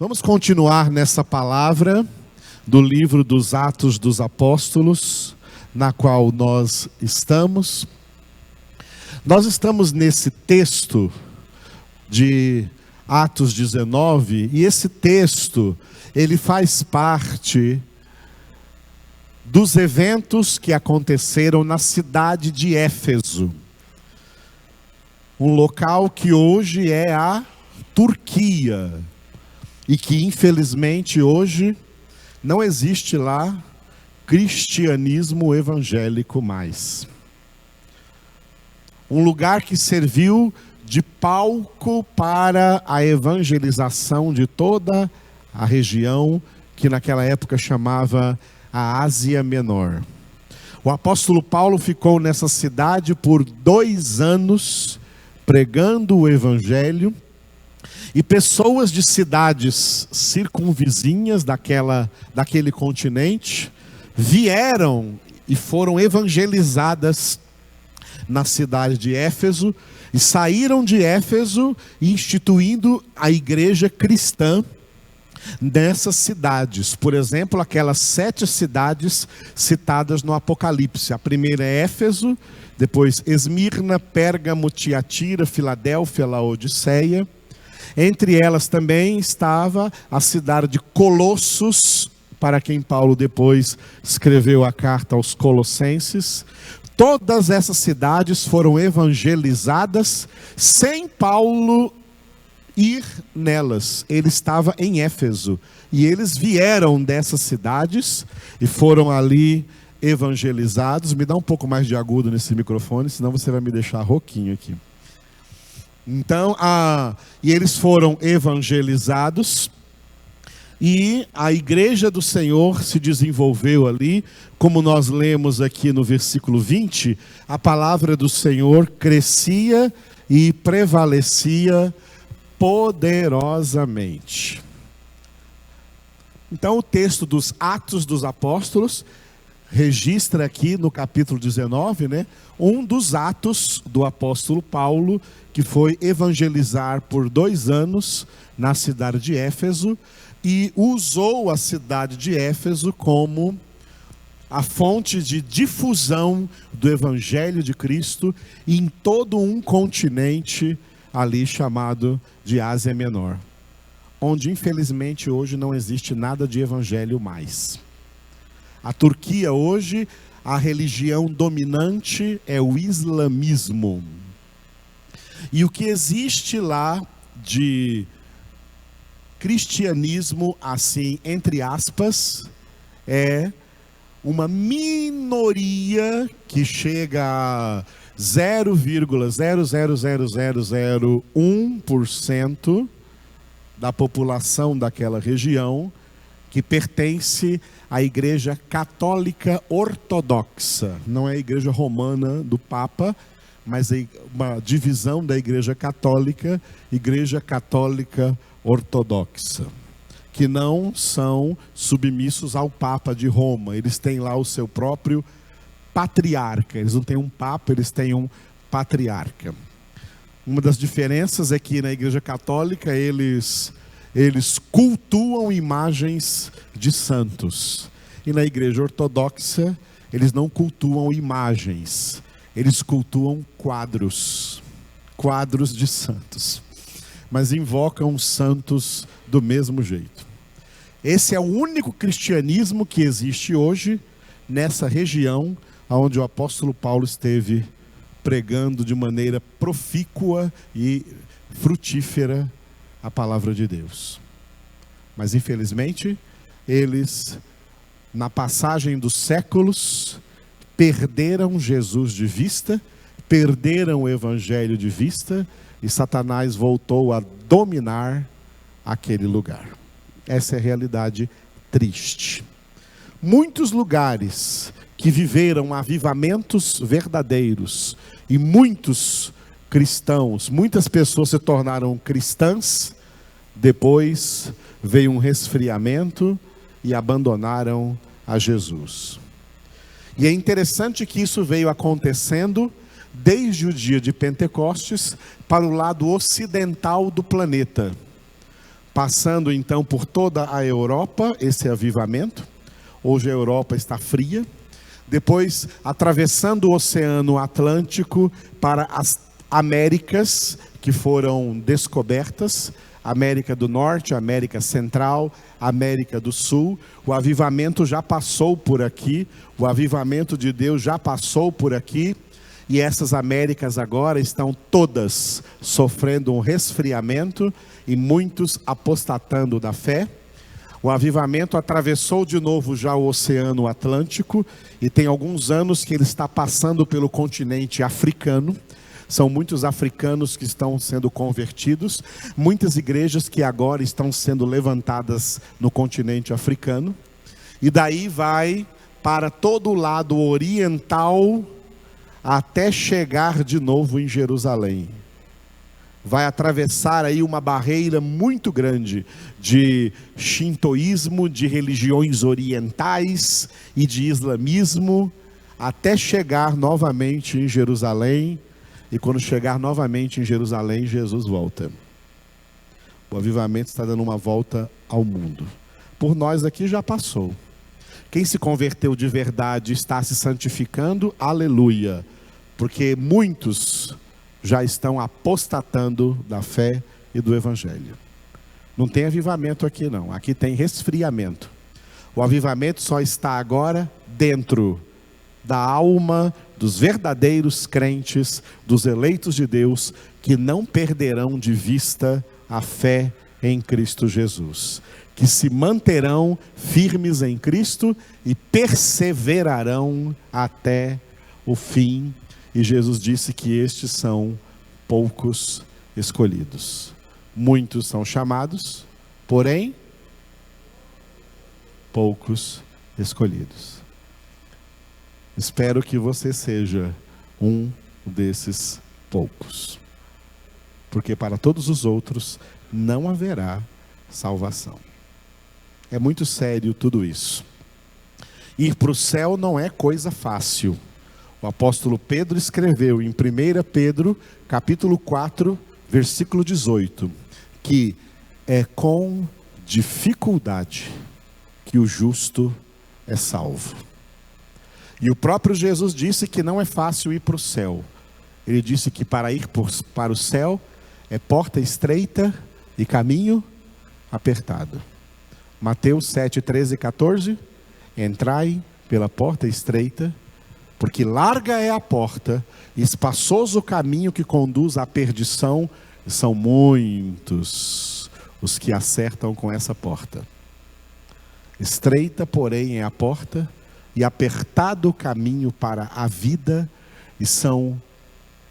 Vamos continuar nessa palavra do livro dos Atos dos Apóstolos, na qual nós estamos. Nós estamos nesse texto de Atos 19, e esse texto, ele faz parte dos eventos que aconteceram na cidade de Éfeso. Um local que hoje é a Turquia, e que infelizmente hoje não existe lá cristianismo evangélico mais. Um lugar que serviu de palco para a evangelização de toda a região que naquela época chamava a Ásia Menor. O apóstolo Paulo ficou nessa cidade por 2 anos pregando o evangelho, e pessoas de cidades circunvizinhas daquele continente vieram e foram evangelizadas na cidade de Éfeso, e saíram de Éfeso instituindo a igreja cristã nessas cidades. Por exemplo, aquelas 7 cidades citadas no Apocalipse. A primeira é Éfeso, depois Esmirna, Pérgamo, Tiatira, Filadélfia, Laodiceia. Entre elas também estava a cidade de Colossos, para quem Paulo depois escreveu a carta aos Colossenses. Todas essas cidades foram evangelizadas sem Paulo ir nelas. Ele estava em Éfeso, e eles vieram dessas cidades e foram ali evangelizados. Me dá um pouco mais de agudo nesse microfone, senão você vai me deixar rouquinho aqui. Então, e eles foram evangelizados, e a igreja do Senhor se desenvolveu ali. Como nós lemos aqui no versículo 20, a palavra do Senhor crescia e prevalecia poderosamente. Então, o texto dos Atos dos Apóstolos registra aqui no capítulo 19, um dos atos do apóstolo Paulo, que foi evangelizar por 2 anos na cidade de Éfeso, e usou a cidade de Éfeso como a fonte de difusão do evangelho de Cristo em todo um continente ali chamado de Ásia Menor, onde infelizmente hoje não existe nada de evangelho mais. A Turquia hoje, a religião dominante é o islamismo. E o que existe lá de cristianismo, assim, entre aspas, é uma minoria que chega a 0,00001% da população daquela região, que pertence à Igreja Católica Ortodoxa. Não é a Igreja Romana do Papa, mas é uma divisão da Igreja Católica Ortodoxa, que não são submissos ao Papa de Roma. Eles têm lá o seu próprio patriarca. Eles não têm um Papa, eles têm um patriarca. Uma das diferenças é que na Igreja Católica eles cultuam imagens de santos. E na Igreja Ortodoxa, eles não cultuam imagens, eles cultuam quadros de santos. Mas invocam os santos do mesmo jeito. Esse é o único cristianismo que existe hoje nessa região onde o apóstolo Paulo esteve pregando de maneira profícua e frutífera a palavra de Deus. Mas infelizmente, eles, na passagem dos séculos, perderam Jesus de vista, perderam o evangelho de vista, e Satanás voltou a dominar aquele lugar. Essa é a realidade triste. Muitos lugares que viveram avivamentos verdadeiros, e muitos cristãos, muitas pessoas se tornaram cristãs, depois veio um resfriamento e abandonaram a Jesus. E é interessante que isso veio acontecendo desde o dia de Pentecostes para o lado ocidental do planeta. passando então por toda a Europa, esse avivamento. Hoje a Europa está fria. Depois, atravessando o Oceano Atlântico para as Américas, que foram descobertas, América do Norte, América Central, América do Sul. O avivamento já passou por aqui, o avivamento de Deus já passou por aqui, e essas Américas agora estão todas sofrendo um resfriamento e muitos apostatando da fé. O avivamento atravessou de novo já o Oceano Atlântico e tem alguns anos que ele está passando pelo continente africano. São muitos africanos que estão sendo convertidos, muitas igrejas que agora estão sendo levantadas no continente africano. E daí vai para todo o lado oriental até chegar de novo em Jerusalém. Vai atravessar aí uma barreira muito grande de shintoísmo, de religiões orientais e de islamismo, até chegar novamente em Jerusalém. E quando chegar novamente em Jerusalém, Jesus volta. O avivamento está dando uma volta ao mundo. Por nós aqui já passou. Quem se converteu de verdade está se santificando, aleluia. Porque muitos já estão apostatando da fé e do evangelho. Não tem avivamento aqui não, aqui tem resfriamento. O avivamento só está agora dentro da alma dos verdadeiros crentes, dos eleitos de Deus, que não perderão de vista a fé em Cristo Jesus, que se manterão firmes em Cristo e perseverarão até o fim. E Jesus disse que estes são poucos escolhidos. Muitos são chamados, porém, poucos escolhidos. Espero que você seja um desses poucos. Porque para todos os outros não haverá salvação. É muito sério tudo isso. Ir para o céu não é coisa fácil. O apóstolo Pedro escreveu em 1 Pedro, capítulo 4, versículo 18, que é com dificuldade que o justo é salvo. E o próprio Jesus disse que não é fácil ir para o céu. Ele disse que para ir para o céu é porta estreita e caminho apertado. Mateus 7, 13 e 14. Entrai pela porta estreita, porque larga é a porta, e espaçoso o caminho que conduz à perdição, e são muitos os que acertam com essa porta. Estreita, porém, é a porta, e apertado o caminho para a vida, e são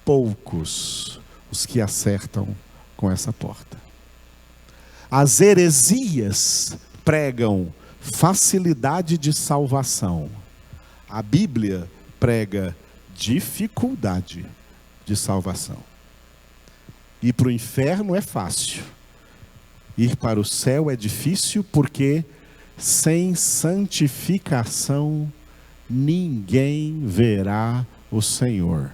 poucos os que acertam com essa porta. As heresias pregam facilidade de salvação. A Bíblia prega dificuldade de salvação. Ir para o inferno é fácil. Ir para o céu é difícil, porque sem santificação ninguém verá o Senhor.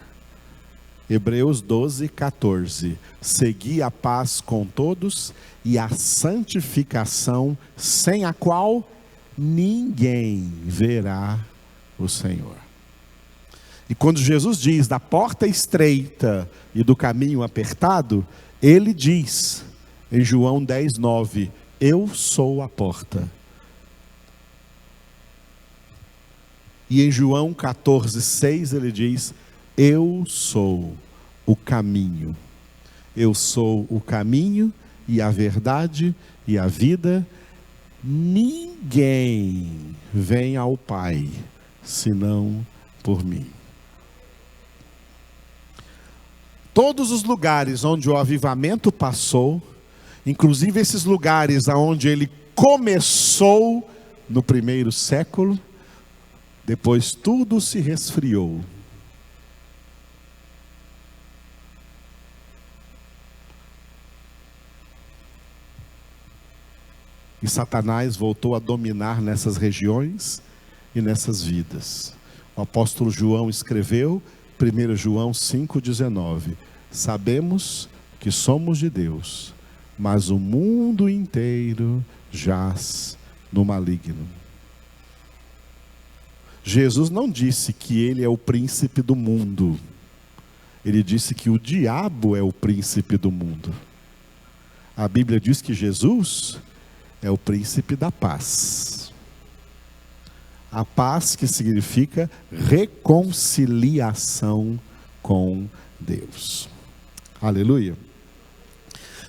Hebreus 12, 14. Segui a paz com todos e a santificação, sem a qual ninguém verá o Senhor. E quando Jesus diz da porta estreita e do caminho apertado, ele diz em João 10, 9, eu sou a porta. E em João 14, 6 ele diz, eu sou o caminho. Eu sou o caminho e a verdade e a vida. Ninguém vem ao Pai, senão por mim. Todos os lugares onde o avivamento passou, inclusive esses lugares onde ele começou no primeiro século, depois tudo se resfriou. E Satanás voltou a dominar nessas regiões e nessas vidas. O apóstolo João escreveu, 1 João 5,19, sabemos que somos de Deus, mas o mundo inteiro jaz no maligno. Jesus não disse que ele é o príncipe do mundo. Ele disse que o diabo é o príncipe do mundo. A Bíblia diz que Jesus é o príncipe da paz. A paz que significa reconciliação com Deus. Aleluia.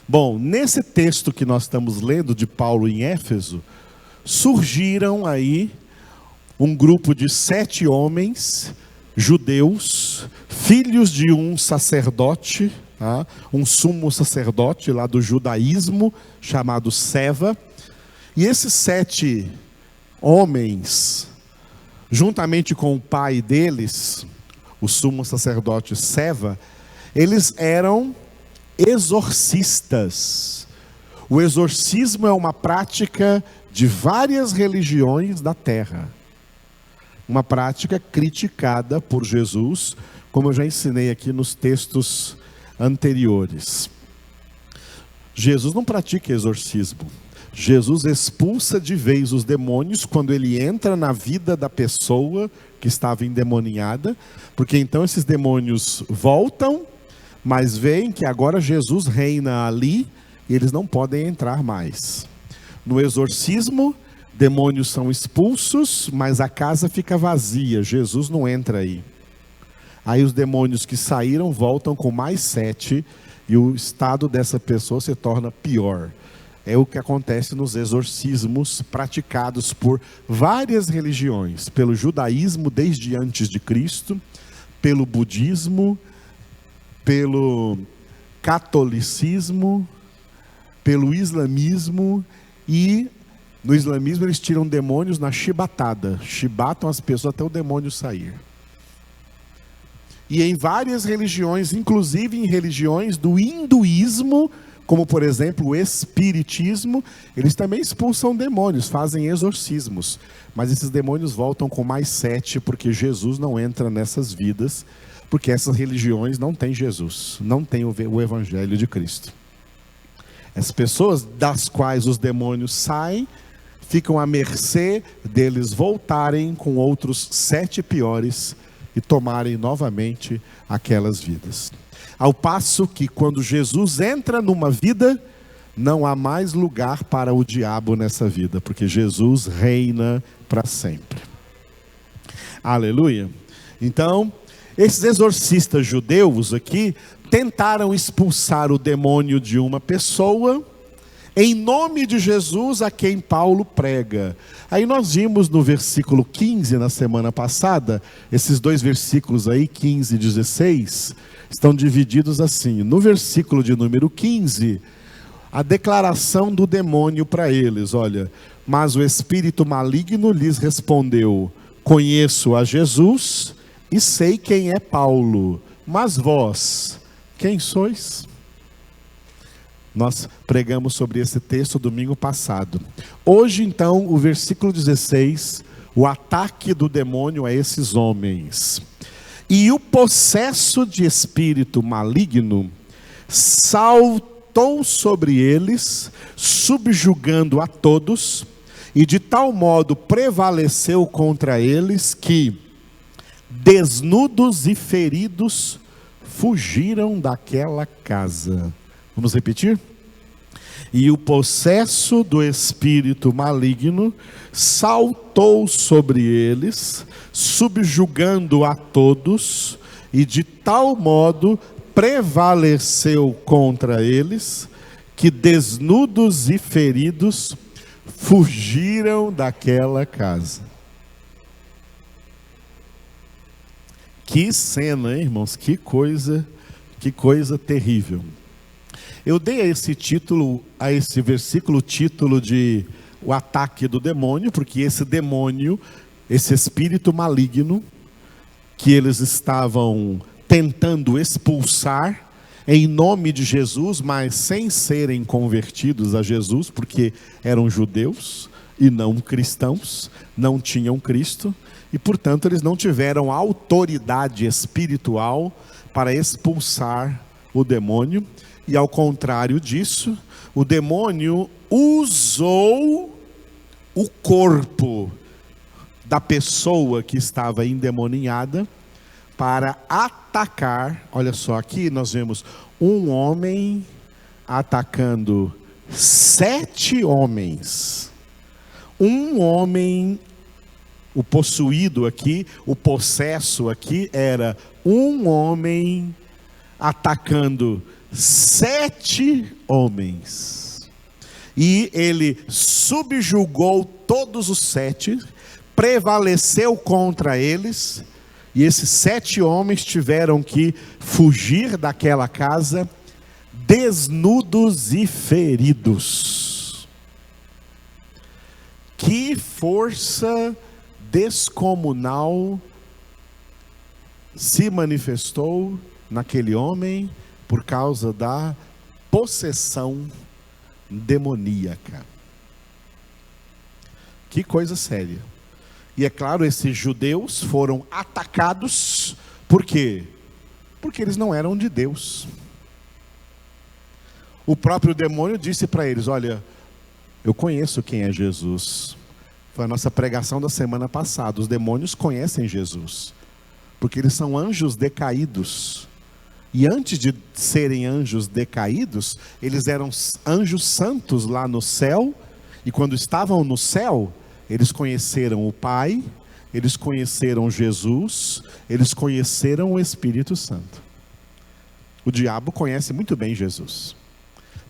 Bom, nesse texto que nós estamos lendo de Paulo em Éfeso, surgiram aí um grupo de 7 homens judeus, filhos de um sacerdote, tá? Um sumo sacerdote lá do judaísmo, chamado Seva. E esses 7 homens, juntamente com o pai deles, o sumo sacerdote Seva, eles eram exorcistas. O exorcismo é uma prática de várias religiões da terra. Uma prática criticada por Jesus, como eu já ensinei aqui nos textos anteriores. Jesus não pratica exorcismo. Jesus expulsa de vez os demônios quando ele entra na vida da pessoa que estava endemoniada, porque então esses demônios voltam, mas veem que agora Jesus reina ali e eles não podem entrar mais. No exorcismo, demônios são expulsos, mas a casa fica vazia, Jesus não entra aí. Aí os demônios que saíram voltam com mais 7 e o estado dessa pessoa se torna pior. É o que acontece nos exorcismos praticados por várias religiões, pelo judaísmo desde antes de Cristo, pelo budismo, pelo catolicismo, pelo islamismo, e no islamismo eles tiram demônios na chibatada, chibatam as pessoas até o demônio sair. E em várias religiões, inclusive em religiões do hinduísmo, como por exemplo o espiritismo, eles também expulsam demônios, fazem exorcismos, mas esses demônios voltam com mais 7, porque Jesus não entra nessas vidas, porque essas religiões não têm Jesus, não têm o Evangelho de Cristo. As pessoas das quais os demônios saem, ficam à mercê deles voltarem com outros 7 piores e tomarem novamente aquelas vidas. Ao passo que quando Jesus entra numa vida, não há mais lugar para o diabo nessa vida, porque Jesus reina para sempre. Aleluia. Então, esses exorcistas judeus aqui tentaram expulsar o demônio de uma pessoa em nome de Jesus a quem Paulo prega. Aí nós vimos no versículo 15 na semana passada, esses 2 versículos aí, 15 e 16, estão divididos assim. No versículo de número 15, a declaração do demônio para eles, olha: mas o espírito maligno lhes respondeu: conheço a Jesus e sei quem é Paulo, mas vós, quem sois? Nós pregamos sobre esse texto domingo passado. Hoje então, o versículo 16, o ataque do demônio a esses homens. E o possesso de espírito maligno saltou sobre eles, subjugando a todos, e de tal modo prevaleceu contra eles que, desnudos e feridos, fugiram daquela casa. Vamos repetir? E o possesso do espírito maligno saltou sobre eles, subjugando a todos, e de tal modo prevaleceu contra eles, que desnudos e feridos fugiram daquela casa. Que cena, hein, irmãos? Que coisa terrível. Eu dei a esse título, a esse versículo, o título de o ataque do demônio, porque esse demônio, esse espírito maligno, que eles estavam tentando expulsar em nome de Jesus, mas sem serem convertidos a Jesus, porque eram judeus e não cristãos, não tinham Cristo, e portanto eles não tiveram autoridade espiritual para expulsar o demônio. E ao contrário disso, o demônio usou o corpo da pessoa que estava endemoniada para atacar. Olha só, aqui nós vemos um homem atacando 7 homens. Um homem, o possuído aqui, o possesso aqui, era um homem atacando 7 homens. E ele subjugou todos os 7, prevaleceu contra eles, e esses 7 homens tiveram que fugir daquela casa, desnudos e feridos. Que força descomunal se manifestou naquele homem por causa da possessão demoníaca. Que coisa séria. E é claro, esses judeus foram atacados, por quê? Porque eles não eram de Deus. O próprio demônio disse para eles: olha, eu conheço quem é Jesus. Foi a nossa pregação da semana passada. Os demônios conhecem Jesus, porque eles são anjos decaídos. E antes de serem anjos decaídos, eles eram anjos santos lá no céu. E quando estavam no céu, eles conheceram o Pai, eles conheceram Jesus, eles conheceram o Espírito Santo. O diabo conhece muito bem Jesus.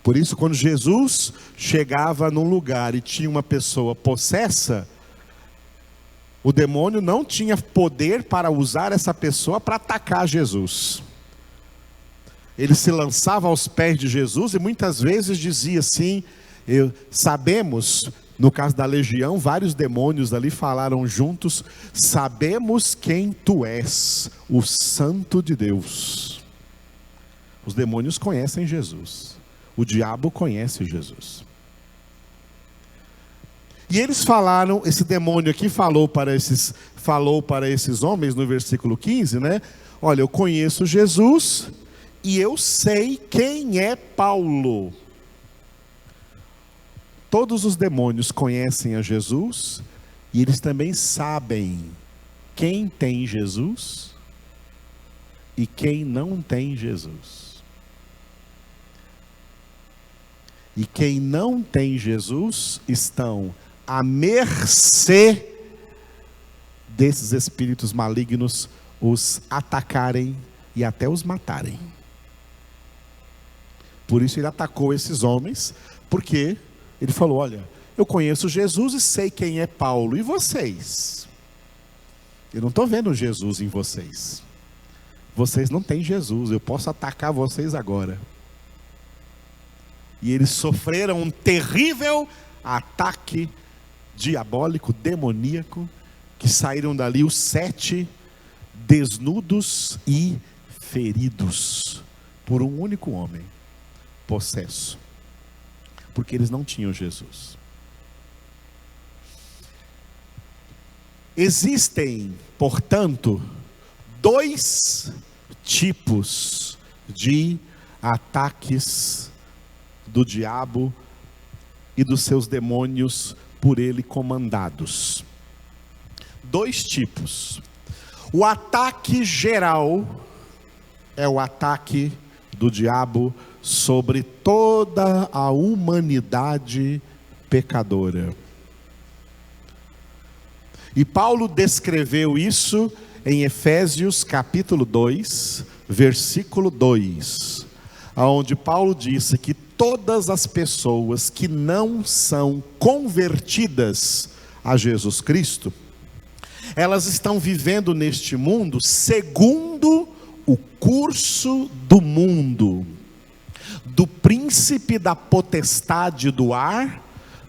Por isso, quando Jesus chegava num lugar e tinha uma pessoa possessa, o demônio não tinha poder para usar essa pessoa para atacar Jesus. Ele se lançava aos pés de Jesus e muitas vezes dizia assim: sabemos, no caso da legião, vários demônios ali falaram juntos: sabemos quem tu és, o Santo de Deus. Os demônios conhecem Jesus. O diabo conhece Jesus. E eles falaram, esse demônio aqui falou para esses homens no versículo 15, né? Olha, eu conheço Jesus e eu sei quem é Paulo. Todos os demônios conhecem a Jesus e eles também sabem quem tem Jesus e quem não tem Jesus. E quem não tem Jesus estão à mercê desses espíritos malignos os atacarem e até os matarem. Por isso ele atacou esses homens, porque ele falou: olha, eu conheço Jesus e sei quem é Paulo, e vocês? Eu não estou vendo Jesus em vocês. Vocês não têm Jesus, eu posso atacar vocês agora. E eles sofreram um terrível ataque diabólico, demoníaco, que saíram dali os 7 desnudos e feridos por um único homem possesso, porque eles não tinham Jesus. Existem, portanto, 2 tipos de ataques do diabo e dos seus demônios por ele comandados. 2 tipos. O ataque geral é o ataque do diabo sobre toda a humanidade pecadora. E Paulo descreveu isso em Efésios capítulo 2, versículo 2, onde Paulo disse que todas as pessoas que não são convertidas a Jesus Cristo, elas estão vivendo neste mundo segundo o curso do mundo, do príncipe da potestade do ar,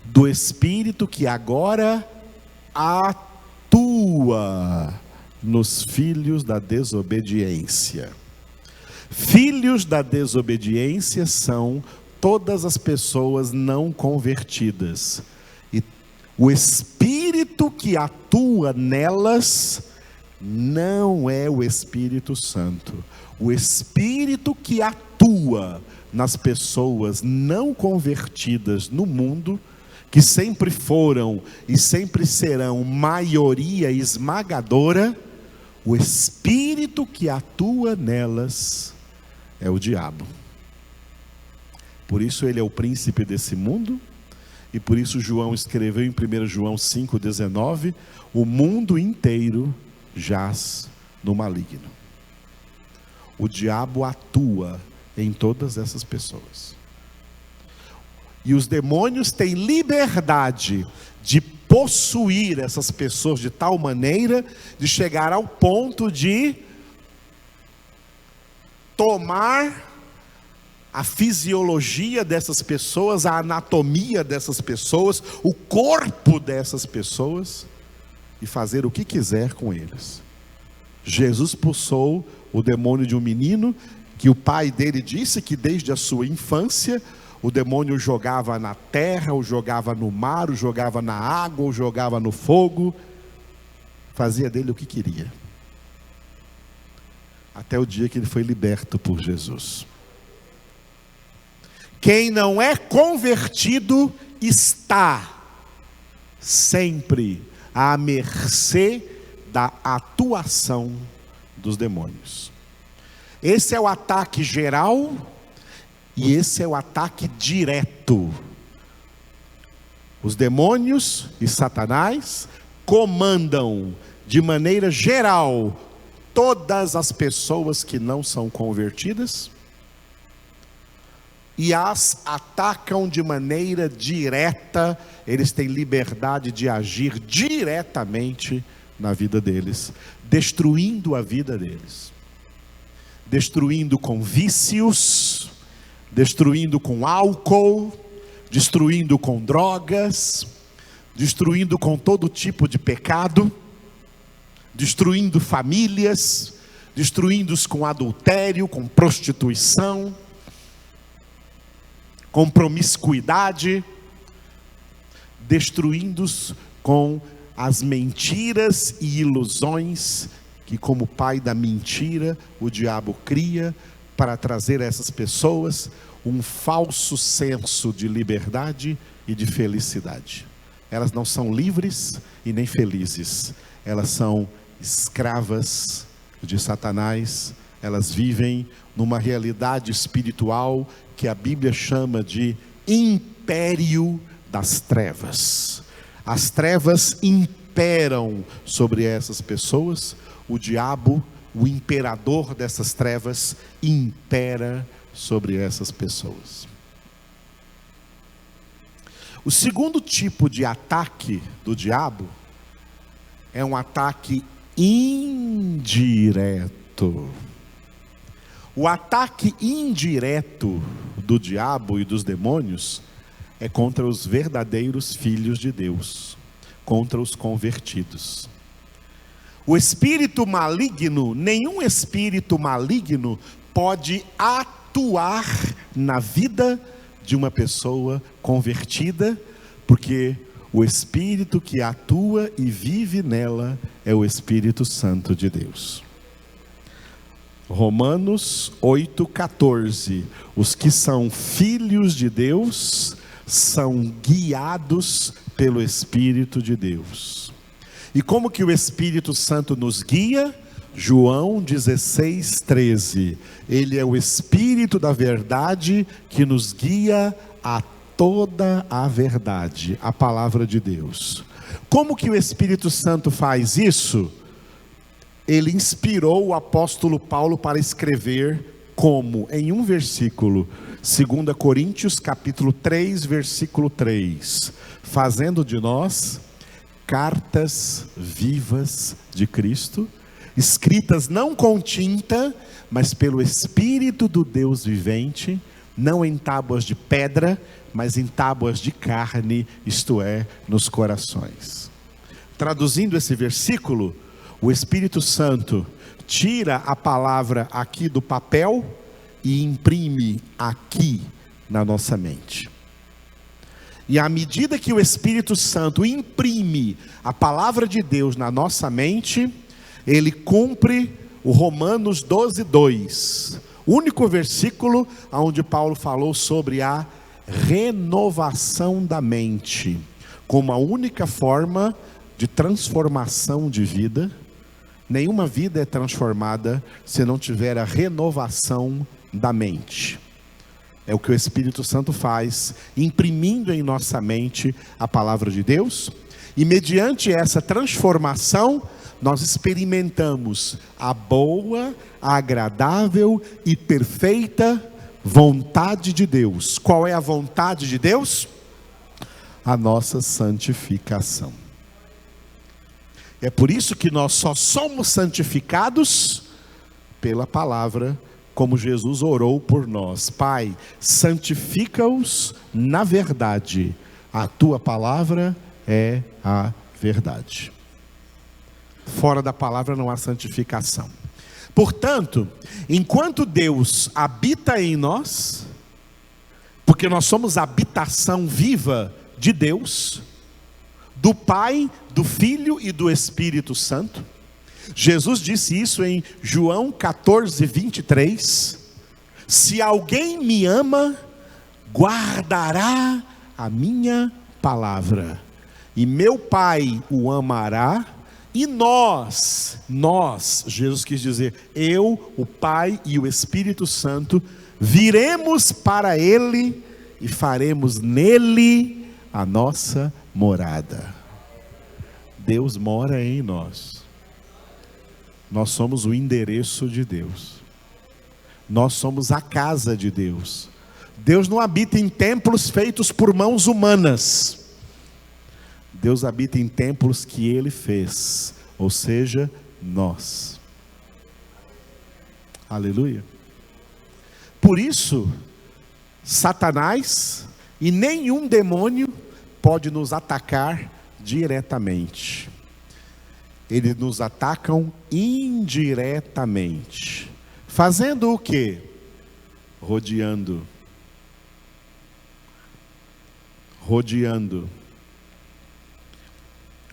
do espírito que agora atua nos filhos da desobediência. Filhos da desobediência são todas as pessoas não convertidas. E o espírito que atua nelas não é o Espírito Santo. O espírito que atua atua nas pessoas não convertidas no mundo, que sempre foram e sempre serão maioria esmagadora, o espírito que atua nelas é o diabo. Por isso ele é o príncipe desse mundo, e por isso João escreveu em 1 João 5,19, o mundo inteiro jaz no maligno. O diabo atua em todas essas pessoas. E os demônios têm liberdade de possuir essas pessoas de tal maneira, de chegar ao ponto de tomar a fisiologia dessas pessoas, a anatomia dessas pessoas, o corpo dessas pessoas, e fazer o que quiser com eles. Jesus expulsou o demônio de um menino, que o pai dele disse que desde a sua infância, o demônio jogava na terra, ou jogava no mar, ou jogava na água, ou jogava no fogo, fazia dele o que queria. Até o dia que ele foi liberto por Jesus. Quem não é convertido está sempre à mercê da atuação dos demônios. Esse é o ataque geral e esse é o ataque direto. Os demônios e Satanás comandam de maneira geral todas as pessoas que não são convertidas e as atacam de maneira direta. Eles têm liberdade de agir diretamente na vida deles, destruindo a vida deles, destruindo com vícios, destruindo com álcool, destruindo com drogas, destruindo com todo tipo de pecado, destruindo famílias, destruindo-os com adultério, com prostituição, com promiscuidade, destruindo-os com as mentiras e ilusões que, como pai da mentira, o diabo cria para trazer a essas pessoas um falso senso de liberdade e de felicidade. Elas não são livres e nem felizes, elas são escravas de Satanás. Elas vivem numa realidade espiritual que a Bíblia chama de império das trevas. As trevas imperam sobre essas pessoas. O diabo, o imperador dessas trevas, impera sobre essas pessoas. O segundo tipo de ataque do diabo é um ataque indireto. O ataque indireto do diabo e dos demônios é contra os verdadeiros filhos de Deus, contra os convertidos. O espírito maligno, nenhum espírito maligno pode atuar na vida de uma pessoa convertida, porque o espírito que atua e vive nela é o Espírito Santo de Deus. Romanos 8,14. Os que são filhos de Deus são guiados pelo Espírito de Deus. E como que o Espírito Santo nos guia? João 16,13. Ele é o Espírito da verdade que nos guia a toda a verdade, a palavra de Deus. Como que o Espírito Santo faz isso? Ele inspirou o apóstolo Paulo para escrever como? Em um versículo, 2 Coríntios capítulo 3, versículo 3. Fazendo de nós cartas vivas de Cristo, escritas não com tinta, mas pelo Espírito do Deus vivente, não em tábuas de pedra, mas em tábuas de carne, isto é, nos corações. Traduzindo esse versículo, o Espírito Santo tira a palavra aqui do papel e imprime aqui na nossa mente. E à medida que o Espírito Santo imprime a palavra de Deus na nossa mente, ele cumpre o Romanos 12,2. único versículo onde Paulo falou sobre a renovação da mente, como a única forma de transformação de vida. Nenhuma vida é transformada se não tiver a renovação da mente. É o que o Espírito Santo faz, imprimindo em nossa mente a palavra de Deus, e mediante essa transformação, nós experimentamos a boa, a agradável e perfeita vontade de Deus. Qual é a vontade de Deus? A nossa santificação. É por isso que nós só somos santificados pela palavra, como Jesus orou por nós. Pai, santifica-os na verdade, a tua palavra é a verdade. Fora da palavra não há santificação. Portanto, enquanto Deus habita em nós, porque nós somos a habitação viva de Deus, do Pai, do Filho e do Espírito Santo. Jesus disse isso em João 14, 23. Se alguém me ama, guardará a minha palavra, e meu Pai o amará, e nós, Jesus quis dizer, eu, o Pai e o Espírito Santo, viremos para Ele e faremos nele a nossa morada. Deus mora em nós. Nós somos o endereço de Deus. Nós somos a casa de Deus. Deus não habita em templos feitos por mãos humanas. Deus habita em templos que Ele fez, ou seja, nós. Aleluia. Por isso, Satanás e nenhum demônio pode nos atacar diretamente. Eles nos atacam indiretamente. Fazendo o quê? Rodeando.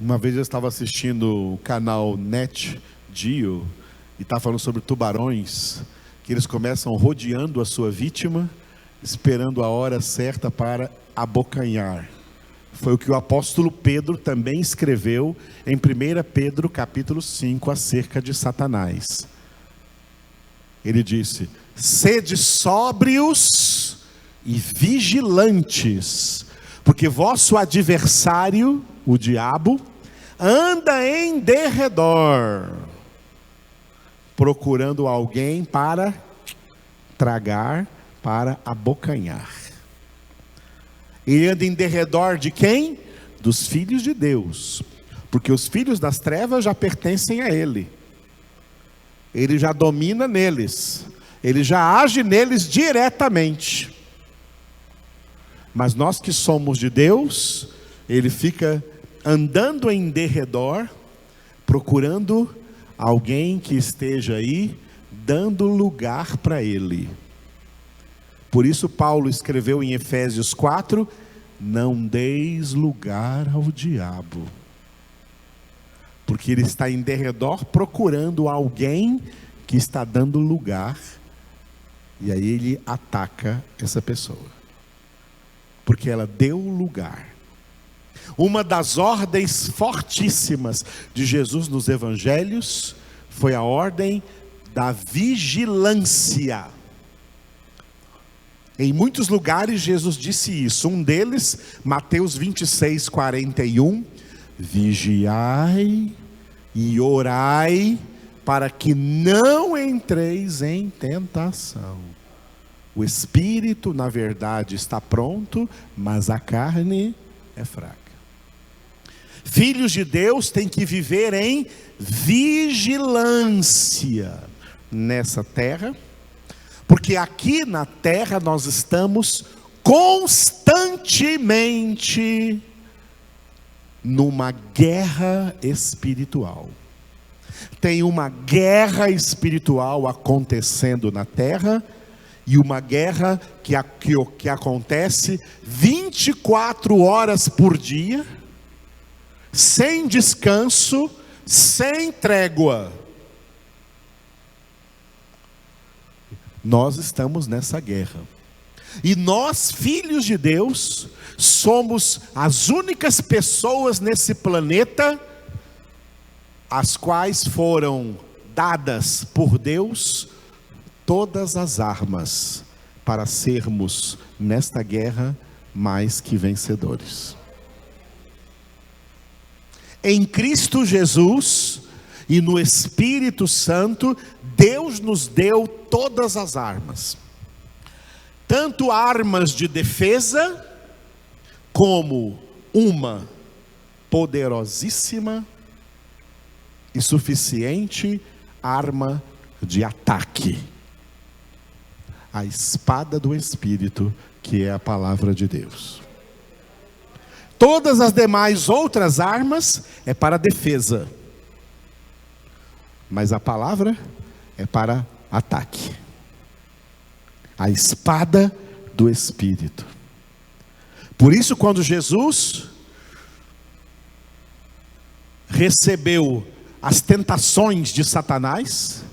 Uma vez eu estava assistindo o canal Net Geo e estava falando sobre tubarões, que eles começam rodeando a sua vítima, esperando a hora certa para abocanhar. Foi o que o apóstolo Pedro também escreveu em 1 Pedro capítulo 5 acerca de Satanás. Ele disse: sede sóbrios e vigilantes, porque vosso adversário, o diabo, anda em derredor, procurando alguém para tragar, para abocanhar. Ele anda em derredor de quem? Dos filhos de Deus, porque os filhos das trevas já pertencem a Ele. Ele já domina neles, Ele já age neles diretamente. Mas nós que somos de Deus, Ele fica andando em derredor, procurando alguém que esteja aí, dando lugar para Ele. Por isso Paulo escreveu em Efésios 4, não deis lugar ao diabo. Porque ele está em derredor procurando alguém que está dando lugar, e aí ele ataca essa pessoa, porque ela deu lugar. Uma das ordens fortíssimas de Jesus nos evangelhos foi a ordem da vigilância. Em muitos lugares Jesus disse isso. Um deles, Mateus 26, 41. Vigiai e orai para que não entreis em tentação. O espírito, na verdade, está pronto, mas a carne é fraca. Filhos de Deus têm que viver em vigilância nessa terra, porque aqui na terra nós estamos constantemente numa guerra espiritual. Tem uma guerra espiritual acontecendo na terra, e uma guerra que acontece 24 horas por dia, sem descanso, sem trégua. Nós estamos nessa guerra. E nós, filhos de Deus, somos as únicas pessoas nesse planeta às quais foram dadas por Deus todas as armas para sermos nesta guerra mais que vencedores. Em Cristo Jesus e no Espírito Santo, Deus nos deu todas as armas. Tanto armas de defesa, como uma poderosíssima e suficiente arma de ataque. A espada do Espírito, que é a palavra de Deus. Todas as demais outras armas é para defesa. Mas a palavra é para ataque. A espada do Espírito. Por isso, quando Jesus recebeu as tentações de Satanás,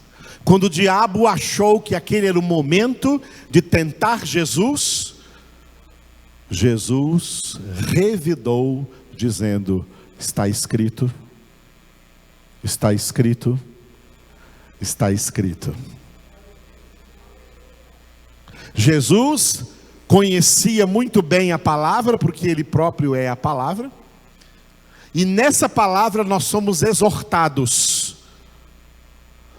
quando o diabo achou que aquele era o momento de tentar Jesus, Jesus revidou, dizendo: está escrito, está escrito, está escrito. Jesus conhecia muito bem a palavra, porque ele próprio é a palavra, e nessa palavra nós somos exortados.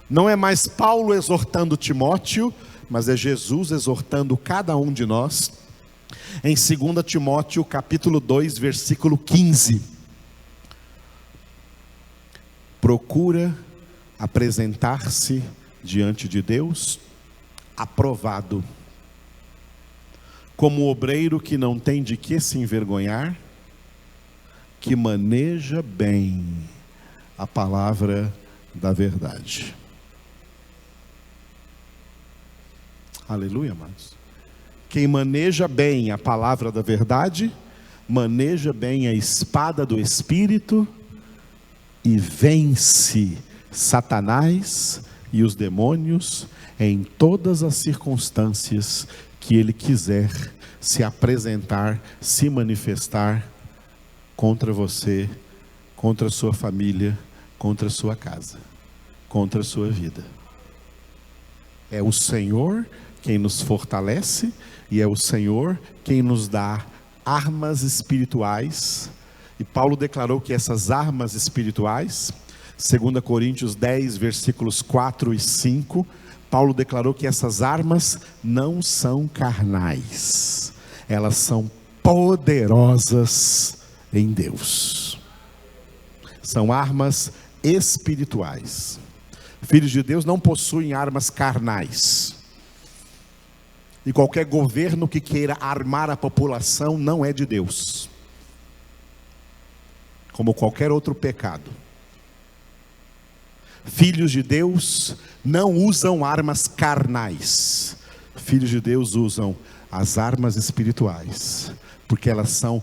Não é mais Paulo exortando Timóteo, mas é Jesus exortando cada um de nós. Em 2 Timóteo capítulo 2, versículo 15. Procura apresentar-se diante de Deus aprovado, como obreiro que não tem de que se envergonhar, que maneja bem a palavra da verdade. Aleluia, amados. Quem maneja bem a palavra da verdade, maneja bem a espada do Espírito e vence Satanás e os demônios em todas as circunstâncias que ele quiser se apresentar, se manifestar contra você, contra a sua família, contra a sua casa, contra a sua vida. É o Senhor quem nos fortalece e é o Senhor quem nos dá armas espirituais. E Paulo declarou que essas armas espirituais, 2 Coríntios 10, versículos 4 e 5, Paulo declarou que essas armas não são carnais, elas são poderosas em Deus. São armas espirituais. Filhos de Deus não possuem armas carnais. E qualquer governo que queira armar a população não é de Deus. Como qualquer outro pecado. Filhos de Deus não usam armas carnais. Filhos de Deus usam as armas espirituais, porque elas são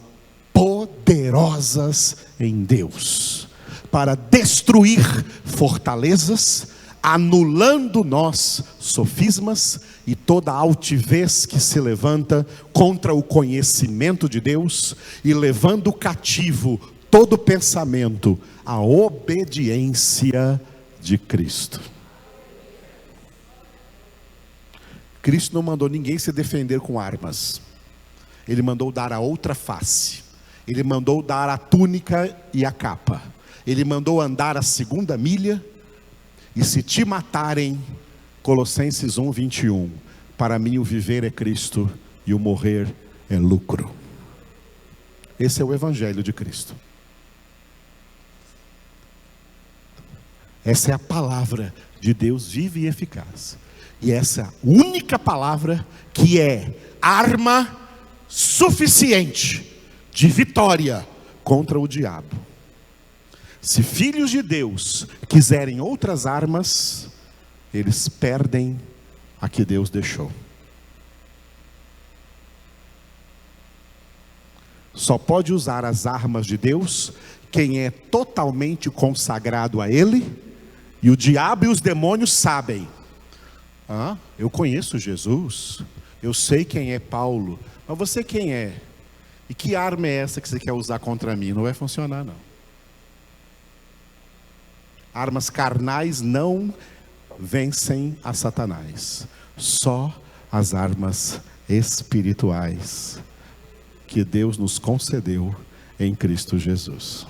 poderosas em Deus, para destruir fortalezas, anulando nós sofismas e toda altivez que se levanta contra o conhecimento de Deus, e levando cativo todo pensamento à obediência de Cristo. Cristo não mandou ninguém se defender com armas. Ele mandou dar a outra face. Ele mandou dar a túnica e a capa. Ele mandou andar a segunda milha. E se te matarem, Colossenses 1, 21, para mim o viver é Cristo e o morrer é lucro. Esse é o Evangelho de Cristo. Essa é a palavra de Deus viva e eficaz. E essa é a única palavra que é arma suficiente de vitória contra o diabo. Se filhos de Deus quiserem outras armas, eles perdem a que Deus deixou. Só pode usar as armas de Deus quem é totalmente consagrado a Ele, e o diabo e os demônios sabem Ah, eu conheço Jesus, eu sei quem é Paulo, mas você quem é? E que arma é essa que você quer usar contra mim? Não vai funcionar, não. Armas carnais não vencem a Satanás. Só as armas espirituais que Deus nos concedeu em Cristo Jesus.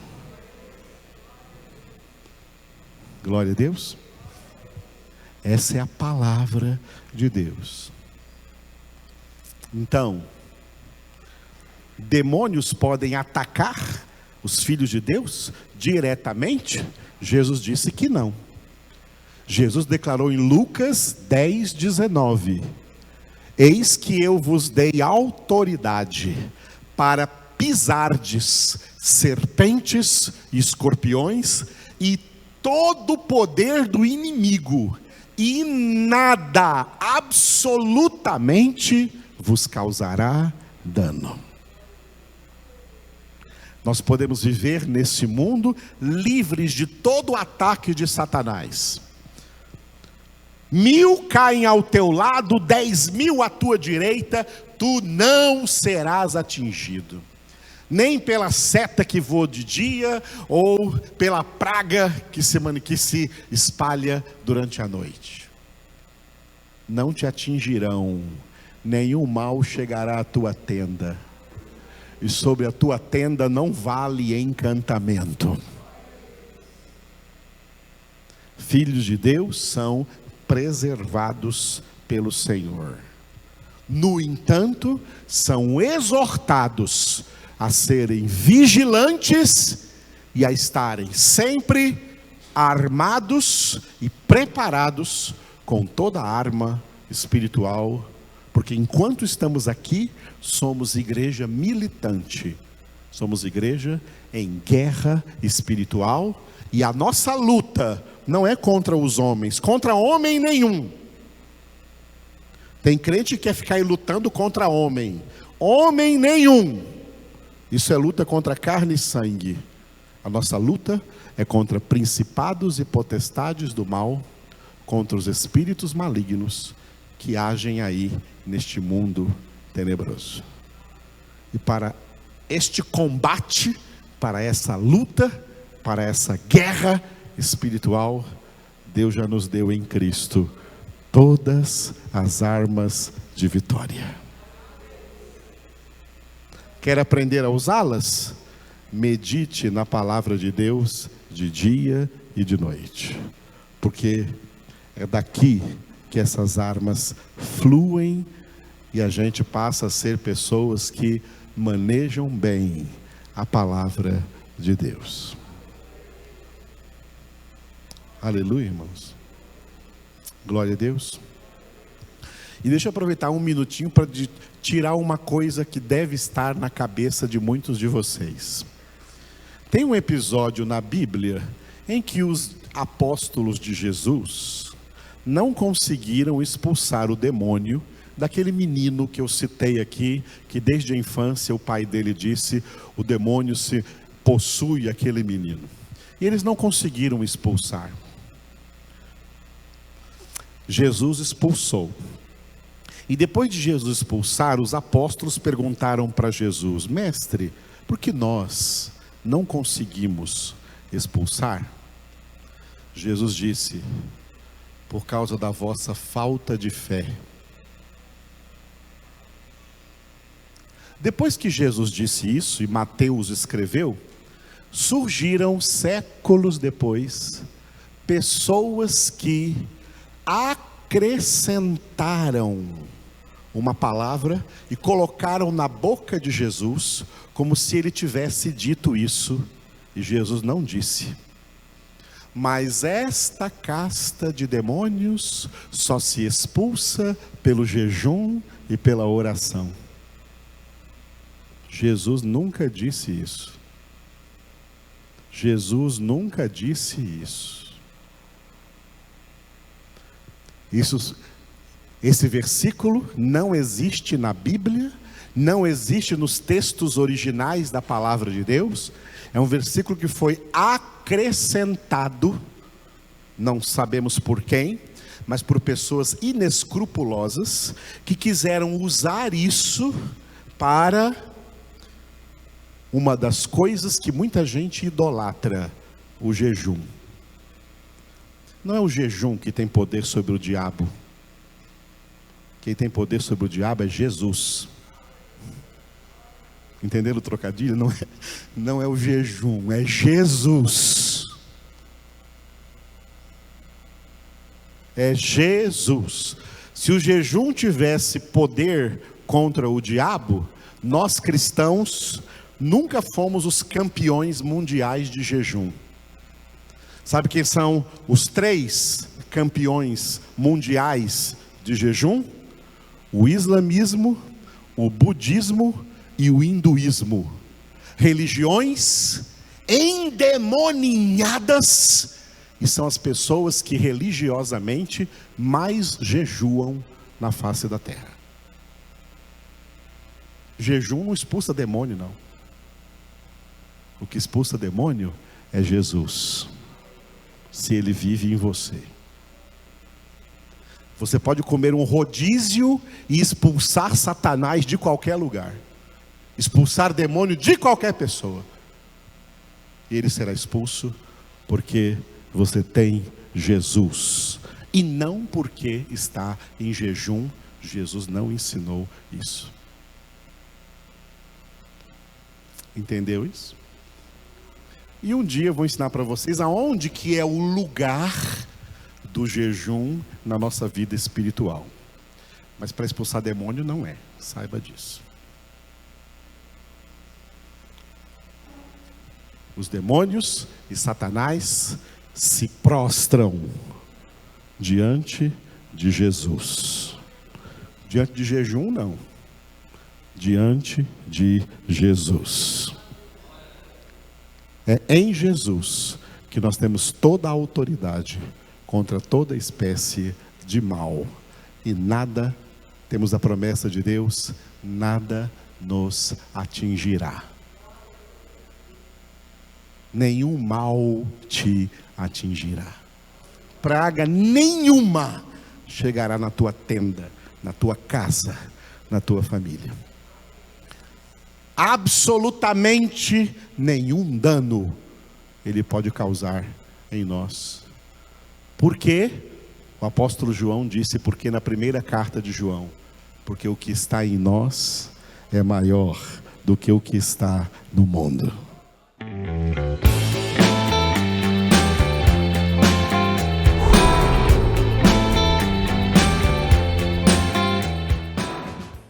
Glória a Deus. Essa é a palavra de Deus. Então, demônios podem atacar os filhos de Deus diretamente? Jesus disse que não. Jesus declarou em Lucas 10:19: eis que eu vos dei autoridade para pisardes serpentes e escorpiões e todo o poder do inimigo, e nada, absolutamente, vos causará dano. Nós podemos viver nesse mundo livres de todo o ataque de Satanás. 1000 caem ao teu lado, 10.000 à tua direita, tu não serás atingido. Nem pela seta que voa de dia, ou pela praga que se espalha durante a noite. Não te atingirão, nenhum mal chegará à tua tenda. E sobre a tua tenda não vale encantamento. Filhos de Deus são preservados pelo Senhor. No entanto, são exortados a serem vigilantes e a estarem sempre armados e preparados com toda a arma espiritual, porque enquanto estamos aqui, somos igreja militante, somos igreja em guerra espiritual, e a nossa luta não é contra os homens, contra homem nenhum. Tem crente que quer ficar aí lutando contra homem nenhum. Isso é luta contra carne e sangue. A nossa luta é contra principados e potestades do mal, contra os espíritos malignos que agem aí neste mundo tenebroso. E para este combate, para essa luta, para essa guerra espiritual, Deus já nos deu em Cristo todas as armas de vitória. Quer aprender a usá-las? Medite na palavra de Deus de dia e de noite, porque é daqui que essas armas fluem e a gente passa a ser pessoas que manejam bem a palavra de Deus. Aleluia, irmãos. Glória a Deus. E deixa eu aproveitar um minutinho para tirar uma coisa que deve estar na cabeça de muitos de vocês. Tem um episódio na Bíblia em que os apóstolos de Jesus não conseguiram expulsar o demônio daquele menino que eu citei aqui, que desde a infância o pai dele disse, o demônio se possui aquele menino. E eles não conseguiram expulsar. Jesus expulsou. E depois de Jesus expulsar, os apóstolos perguntaram para Jesus: mestre, por que nós não conseguimos expulsar? Jesus disse: por causa da vossa falta de fé. Depois que Jesus disse isso, e Mateus escreveu, surgiram séculos depois pessoas que acrescentaram uma palavra e colocaram na boca de Jesus como se ele tivesse dito isso, e Jesus não disse. Mas esta casta de demônios só se expulsa pelo jejum e pela oração. Jesus nunca disse isso. Jesus nunca disse isso. Esse versículo não existe na Bíblia, não existe nos textos originais da palavra de Deus. É um versículo que foi acrescentado, não sabemos por quem, mas por pessoas inescrupulosas que quiseram usar isso para uma das coisas que muita gente idolatra: o jejum. Não é o jejum que tem poder sobre o diabo. Quem tem poder sobre o diabo é Jesus. Entenderam o trocadilho? Não é o jejum, é Jesus. É Jesus. Se o jejum tivesse poder contra o diabo, nós cristãos nunca fomos os campeões mundiais de jejum. Sabe quem são os 3 campeões mundiais de jejum? O islamismo, o budismo e o hinduísmo. Religiões endemoninhadas, e são as pessoas que religiosamente mais jejuam na face da terra. Jejum não expulsa demônio, não. O que expulsa demônio é Jesus, se ele vive em você. Você pode comer um rodízio e expulsar Satanás de qualquer lugar, expulsar demônio de qualquer pessoa, e ele será expulso porque você tem Jesus, e não porque está em jejum. Jesus não ensinou isso. Entendeu isso? E um dia eu vou ensinar para vocês aonde que é o lugar do jejum na nossa vida espiritual. Mas para expulsar demônio não é, saiba disso. Os demônios e Satanás se prostram diante de Jesus. Diante de jejum, não. Diante de Jesus. É em Jesus que nós temos toda a autoridade contra toda espécie de mal. E nada, temos a promessa de Deus, nada nos atingirá. Nenhum mal te atingirá. Praga nenhuma chegará na tua tenda, na tua casa, na tua família. Absolutamente nenhum dano ele pode causar em nós. Por quê? O apóstolo João disse, porque na primeira carta de João, porque o que está em nós é maior do que o que está no mundo.